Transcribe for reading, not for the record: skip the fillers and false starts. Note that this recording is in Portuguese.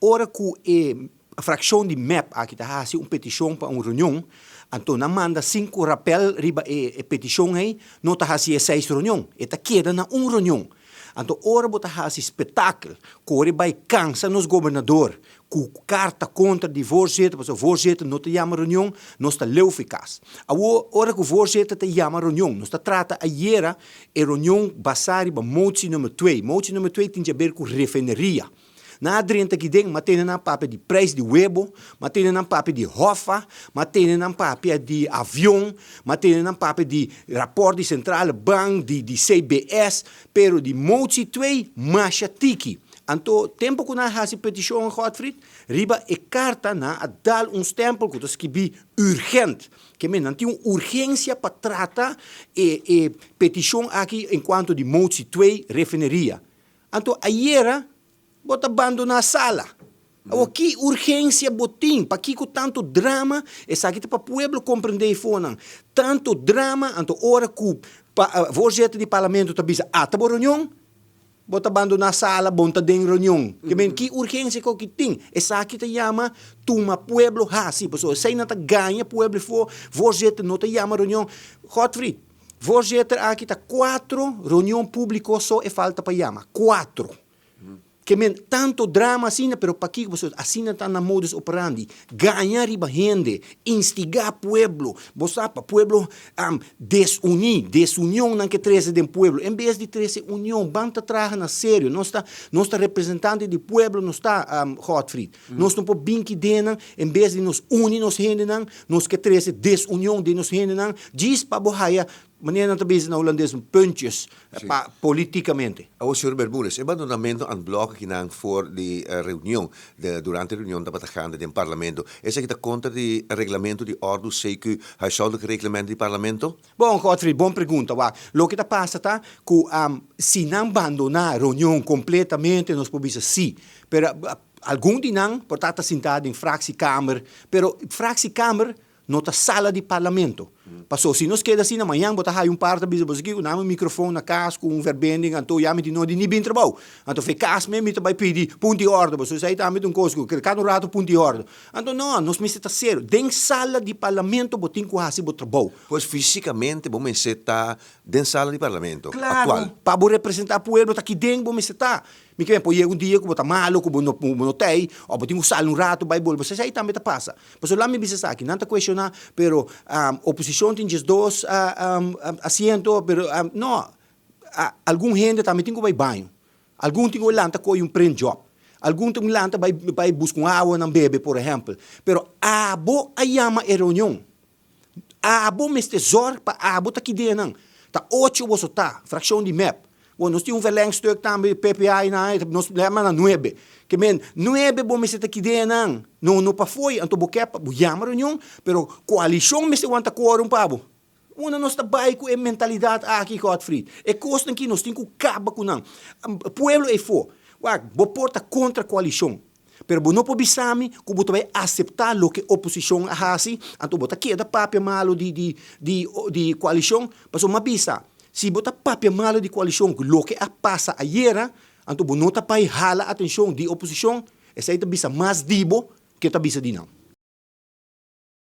hora que a fração de MEP aqui está assim uma petição para uma reunião, então não manda 5 rappel riba petição aí, não está assim 6 reunião, está queda na uma reunião. Então, ora bota assim espetáculo, que vai cansa nos governador, com carta contra de voorzitter, porque o voorzitter não te chama reunião, não está leu eficaz. Ora que o voorzitter te chama reunião, não está trata a era reunião basada na motie número 2. Motie número 2 tem a ver com refineria. Na adrenta que tem, matena na papel de preço de webo, matena na papel de hofa, matena na papel de avião, matena na papel de rapport de centrale bank, de CBS, pero de motie 2, masha tiki. Anto, tempo que na hasi petition Godfried, riba e carta na a dar stempel que escrevi urgent. Que men, tem uma urgência para tratar e petition aqui enquanto de motie 2, refineria. Anto, ayer bota abandonar a sala. Que urgência botim, para que com tanto drama, essa aqui para o povo compreender fonan. Tanto drama, então hora que o voorzitter do parlamento está dizendo, tá boa reunião, bota abandonar a sala, bota dentro reunião. Que urgência que tem, essa aqui te chama, tuma povo hasi, pessoal, se não tá ganha, povo for, voorzitter não te chama reunião. Godfried, voorzitter aqui tá 4 reunião pública só e falta para chamar, 4. Que men tanto drama assim, pero para que você assim está na modus operandi, ganhar riba gente, instigar pueblo, botar para pueblo desunião não que treze de pueblo, em vez de treze união, banta traga na sério, nós está representante de pueblo, nós está Godfried, nós não podemos bem que dena, em vez de nos unir nos gente não, nós que treze desunião de nos gente não, diz para borraia maneira não talvez na holandês punches politicamente. O senhor Bermúdez, abandonamento aan bloco que não for de reunião, durante a reunião da Bataganda do Parlamento, essa que está contra de regulamento de ordem, sei que huishoudelijk reglamento do Parlamento? Bom, Godfried, boa pergunta. O que está passando tá que se não abandonar a reunião completamente, nós podemos dizer sim, pero algum de não, portanto, sentado em fractie-kamer, pero fractie-kamer não está sala de parlamento. Passou, se nós queda assim, amanhã, botar aí parte da bisa, aqui, um microfone na casa, com verbinding, então, já me de não de nem bem trabalho. Então, foi casa mesmo, me vai pedir ponto de ordem, você sai também de coisa, que cada rato ponto de ordem. Então, não, nós me está sério. Dentro sala de parlamento, botem com assim, bot trabalho. Pois, fisicamente, vamos estar dentro sala de parlamento, claro, atual. Para representar o povo, está aqui dentro, vamos estar. Me quer pôr um dia que bota malo, que não tem, ou botem sala um rato, vai bol, você sai também passa. Mas lá me bisa aqui, não está questionar, pero oposição tem 2 assentos, pero não, algum gente também tem que vai banho, algum tem que lá tá com prend job, algum tem que lá vai buscar água não bebe, por exemplo, pero abo ayama reunião, abo meste zor para abo tá aqui dentro, tá 8 você tá, fração de MEP. Bom, nós temos verlengstuk também, PPI, nós lemos na 9. Que men, 9 bom me aqui dentro, não para foi, então boque para chamar reunião, pero coalição me se wanta quórum pabo. Una nós trabalha com a mentalidade aqui, Godfried. É coisa que nós temos que acabar com não. O povo é for. Bo porta contra a coalição. Pero não pode saber que você vai aceitar o que a oposição faz, então você queda papel malo de coalição, mas uma bisa. Se você papel malo de coalição, o que passa ayer, então você não vai hala a atenção de oposição, essa é a bisa mais dibo que a bisa de não.